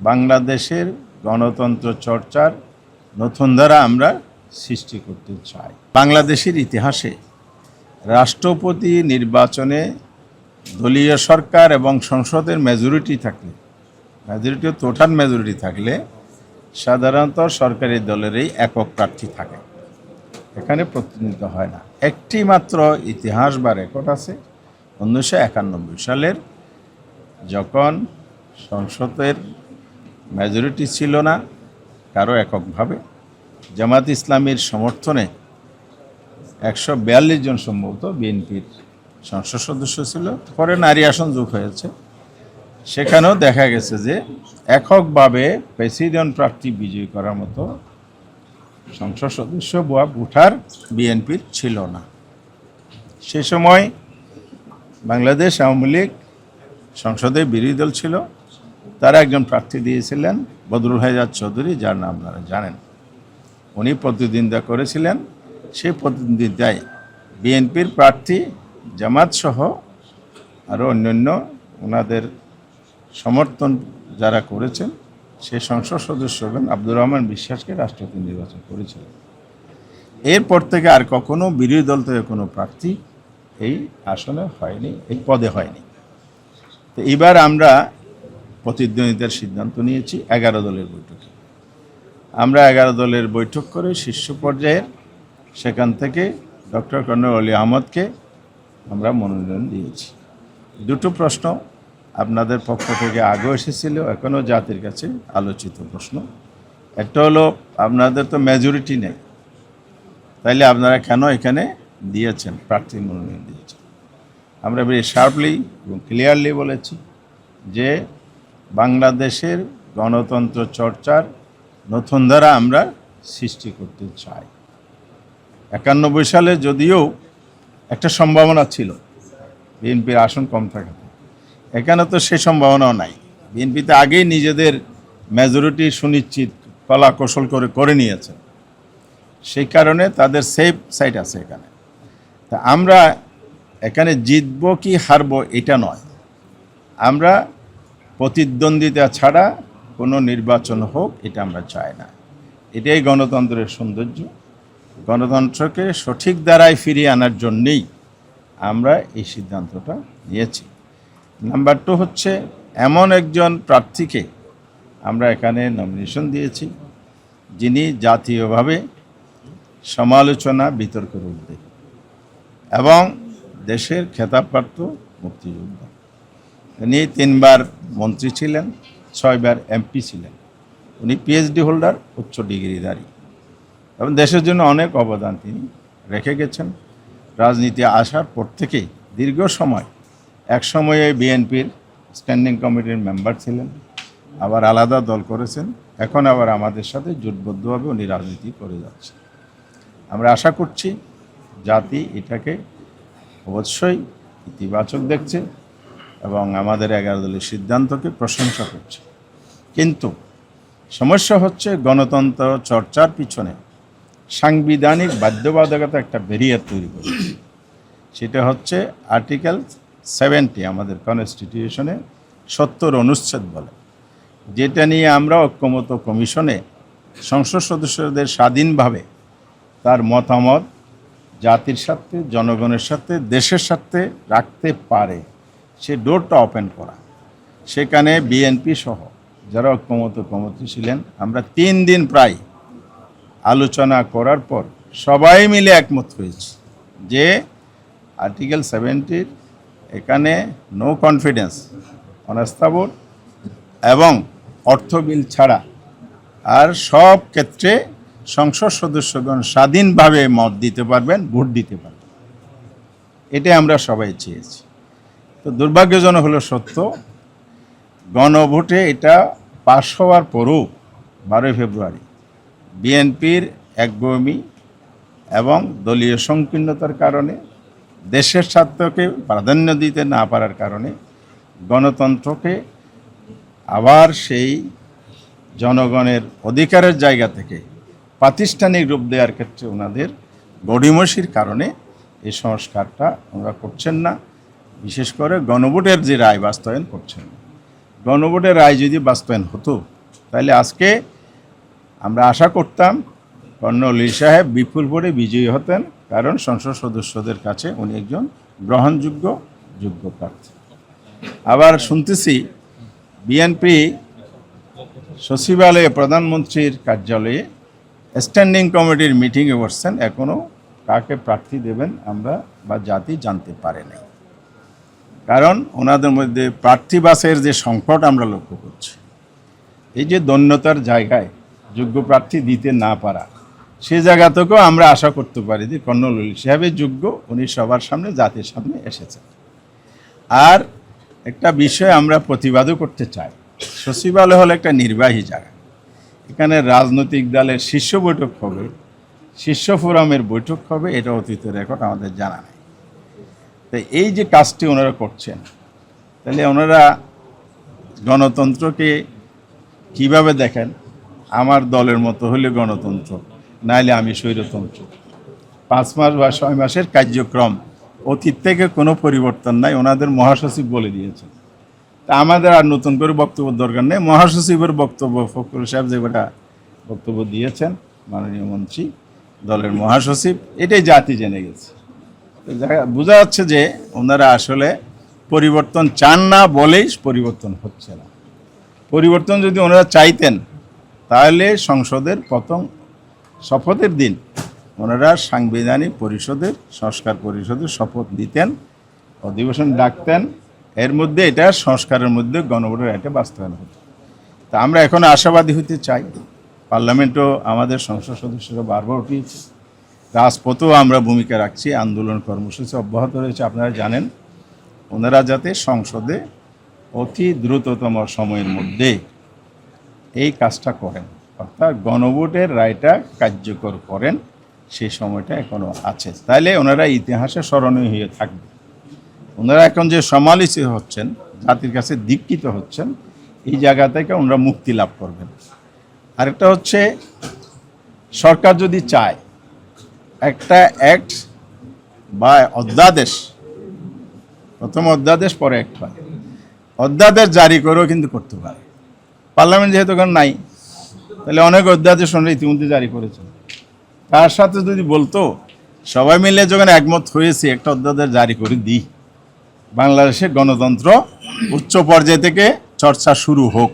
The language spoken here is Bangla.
বাংলাদেশের গণতন্ত্র চর্চার নতুন ধারা আমরা সৃষ্টি করতে চাই। বাংলাদেশের ইতিহাসে রাষ্ট্রপতি নির্বাচনে দলীয় সরকার এবং সংসদের মেজরিটি টোটাল মেজরিটি থাকলে সাধারণত সরকারি দলেরই একক প্রার্থী থাকে, এখানে প্রতিনিধিত্ব হয় না। একটি মাত্র ইতিহাস বা রেকর্ড আছে 1991 সালের, যখন সংসদের মেজরিটি ছিল না কারো এককভাবে, জামাত ইসলামীর সমর্থনে 142 জন সম্ভবত বিএনপির সংসদ সদস্য ছিল। পরে নারী আসন যোগ হয়েছে, সেখানেও দেখা গেছে যে এককভাবে প্রেসিডেন্ট প্রার্থী বিজয়ী করার মতো সংসদ সদস্য বা ভোটার বিএনপির ছিল না। সে সময় বাংলাদেশ আওয়ামী লীগ সংসদে বিরোধী দল ছিল, তারা একজন প্রার্থী দিয়েছিলেন বদরুল হায়দার চৌধুরী, যার নাম আপনারা জানেন। উনি প্রতিদ্বন্দ্বিতা করেছিলেন, সেই প্রতিদ্বন্দ্বিতায় বিএনপির প্রার্থী জামাত সহ আরও অন্যান্য ওনাদের সমর্থন যারা করেছেন সেই সংসদ সদস্য আব্দুর রহমান বিশ্বাসকে রাষ্ট্রপতি নির্বাচন করেছিলেন। এরপর থেকে আর কখনো বিরোধী দল থেকে কোনো প্রার্থী এই আসনে হয়নি, এই পদে হয়নি। তো এবার আমরা প্রতিদ্বন্দ্বিতার সিদ্ধান্ত নিয়েছি 11 দলের বৈঠকে। আমরা 11 দলের বৈঠক করে শীর্ষ পর্যায়ের সেখান থেকে ডক্টর কর্নেল অলি আহমদকে আমরা মনোনয়ন দিয়েছি। দুটো প্রশ্ন আপনাদের পক্ষ থেকে আগেও এসেছিল, এখনও জাতির কাছে আলোচিত প্রশ্ন। একটা হলো, আপনাদের তো মেজরিটি নেই, তাইলে আপনারা কেন এখানে দিয়েছেন, প্রার্থী মনোনয়ন দিয়েছেন? আমরা বেশ শার্পলি এবং ক্লিয়ারলি বলেছি যে বাংলাদেশের গণতন্ত্র চর্চার নতুন ধারা আমরা সৃষ্টি করতে চাই। 91 সালে যদিও একটা সম্ভাবনা ছিল বিএনপির আসন কম থাকাতে, এখানে তো সে সম্ভাবনাও নাই। বিএনপিতে আগেই নিজেদের মেজরিটি সুনিশ্চিত কলা কৌশল করে নিয়েছেন, সেই কারণে তাদের সেফ সাইড আছে এখানে। তা আমরা এখানে জিতব কি হারব এটা নয়, আমরা প্রতিদ্বন্দ্বিতা ছাড়া কোনো নির্বাচন হোক এটা আমরা চাই না। এটাই গণতন্ত্রের সৌন্দর্য। গণতন্ত্রকে সঠিক ধারায় ফিরিয়ে আনার জন্যেই আমরা এই সিদ্ধান্তটা নিয়েছি। নাম্বার 2 হচ্ছে, এমন একজন প্রার্থীকে আমরা এখানে নমিনেশন দিয়েছি যিনি জাতীয়ভাবে সমালোচনা বিতর্কের ঊর্ধ্বে এবং দেশের খেতাবপ্রাপ্ত মুক্তিযোদ্ধা। উনি 3 বার মন্ত্রী ছিলেন, 6 বার এমপি ছিলেন। উনি পিএইচডি হোল্ডার, উচ্চ ডিগ্রিধারী, এবং দেশের জন্য অনেক অবদান তিনি রেখে গেছেন। রাজনীতি আসার পর থেকেই দীর্ঘ সময়, এক সময়ে বিএনপির স্ট্যান্ডিং কমিটির মেম্বার ছিলেন, আবার আলাদা দল করেছেন, এখন আবার আমাদের সাথে জোটবদ্ধভাবে উনি রাজনীতি করে যাচ্ছেন। আমরা আশা করছি জাতি এটাকে অবশ্যই ইতিবাচক দেখছে এবং আমাদের 11 দলের সিদ্ধান্তকে প্রশংসা করছে। কিন্তু সমস্যা হচ্ছে, গণতন্ত্র চর্চার পিছনে সাংবিধানিক বাধ্যবাধকতা একটা ব্যারিয়ার তৈরি করেছে। সেটা হচ্ছে আর্টিকেল 70 আমাদের কনস্টিটিউশনে 70 অনুচ্ছেদ বলে, যেটা নিয়ে আমরা ঐক্যমত্য কমিশনে সংসদ সদস্যদের স্বাধীনভাবে তার মতামত জাতির সাথে, জনগণের সাথে, দেশের সাথে রাখতে পারে, সে ডোরটা ওপেন করা। সেখানে বিএনপি সহ যারা ঐক্যমত্য কমিটি ছিলেন, আমরা 3 দিন প্রায় আলোচনা করার পর সবাই মিলে একমত হয়েছি যে আর্টিকেল 70 এখানে নো কনফিডেন্স, অনাস্থা ভোট এবং অর্থ বিল ছাড়া আর সব ক্ষেত্রে সংসদ সদস্যগণ স্বাধীনভাবে মত দিতে পারবেন, ভোট দিতে পারবেন। এটাই আমরা সবাই চেয়েছি। তো দুর্ভাগ্যজনক হলো সত্য, গণভোটে এটা পাশ হওয়ার পরও 12 ফেব্রুয়ারি বিএনপির একগুঁয়েমি এবং দলীয় সংকীর্ণতার কারণে, দেশের স্বার্থকে প্রাধান্য দিতে না পারার কারণে গণতন্ত্রকে আবার সেই জনগণের অধিকারের জায়গা থেকে প্রাতিষ্ঠানিক রূপ দেওয়ার ক্ষেত্রে ওনাদের গড়িমসির কারণে এই সংস্কারটা ওনারা করছেন না। বিশেষ করে গণভোটের যে রায় বাস্তবায়ন করছেন, গণভোটের রায় যদি বাস্তবায়ন হতো তাহলে আজকে আমরা আশা করতাম কর্নেল ওলি সাহেব বিপুল ভোটে বিজয়ী হতেন, কারণ সংসদ সদস্যদের কাছে উনি একজন গ্রহণযোগ্য যোগ্য প্রার্থী। আবার শুনতেছি বিএনপি সচিবালয়ে প্রধানমন্ত্রীর কার্যালয়ে স্ট্যান্ডিং কমিটির মিটিংয়ে বসছেন, এখনও কাকে প্রার্থী দেবেন আমরা বা জাতি জানতে পারে নাই। কারণ ওনাদের মধ্যে প্রার্থী বাছাইয়ের যে সংকট আমরা লক্ষ্য করছি, এই যে দৈন্যতার জায়গায় যোগ্য প্রার্থী দিতে না পারা, সে জায়গা থেকেও আমরা আশা করতে পারি যে কর্নেল ওলি সাহেবের যোগ্য, উনি সবার সামনে জাতির সামনে এসেছেন। আর একটা বিষয় আমরা প্রতিবাদও করতে চাই, সচিবালয় হলো একটা নির্বাহী জায়গা, এখানে রাজনৈতিক দলের শীর্ষ বৈঠক হবে, শীর্ষ ফোরামের বৈঠক হবে, এটা অতীতের রেকর্ড আমাদের জানা নেই। তো এই যে কাজটি ওনারা করছেন, তাহলে ওনারা গণতন্ত্রকে কিভাবে দেখেন? আমার দলের মতো হলে গণতন্ত্র, নাইলে আমি স্বৈরতন্ত্র। 5 মাস বা 6 মাসের কার্যক্রম, অতীত থেকে কোনো পরিবর্তন নাই, ওনাদের মহাসচিব বলে দিয়েছেন। তা আমাদের আর নতুন করে বক্তব্য দরকার নেই। মহাসচিবের বক্তব্য, ফখরুল সাহেব যেটা বক্তব্য দিয়েছেন, মাননীয় মন্ত্রী, দলের মহাসচিব, এটাই জাতি জেনে গেছে। বোঝা যাচ্ছে যে ওনারা আসলে পরিবর্তন চান না বলেই পরিবর্তন হচ্ছে না। পরিবর্তন যদি ওনারা চাইতেন, তাহলে সংসদের প্রথম শপথের দিন ওনারা সাংবিধানিক পরিষদের, সংস্কার পরিষদের শপথ দিতেন, অধিবেশন ডাকতেন, এর মধ্যে এটা সংস্কারের মধ্যে গণভোটের একটা বাস্তবায়ন হতো। তা আমরা এখন আশাবাদী হতে চাই। পার্লামেন্টও আমাদের সংসদ সদস্যরা বারবার উঠিয়েছে, রাজপথেও আমরা ভূমিকা রাখছি, আন্দোলন কর্মসূচি অব্যাহত রয়েছে। আপনারা জানেন, ওনারা যাতে সংসদে অতি দ্রুততম সময়ের মধ্যে এই কাজটা করেন, অর্থাৎ গণভোটের রায়টা কার্যকর করেন, সেই সময়টা এখনও আছে। তাইলে ওনারা ইতিহাসে স্মরণীয় হয়ে থাকবে। ওনারা এখন যে সমালোচিত হচ্ছেন, জাতির কাছে দীক্ষিত হচ্ছেন, এই জায়গা থেকে ওনারা মুক্তি লাভ করবেন। আরেকটা হচ্ছে, সরকার যদি চায় একটা অ্যাক্ট বা অধ্যাদেশ, প্রথম অধ্যাদেশ পরে অ্যাক্ট হয়, অধ্যাদেশ জারি করেও কিন্তু করতে পারে। পার্লামেন্ট যেহেতু এখন নাই, তাহলে অনেক অধ্যাদেশ ওনারা ইতিমধ্যে জারি করেছেন। তার সাথে যদি বলতো সবাই মিলে যখন একমত হয়েছে একটা অধ্যাদেশ জারি করে দিই, বাংলাদেশের গণতন্ত্র উচ্চ পর্যায় থেকে চর্চা শুরু হোক,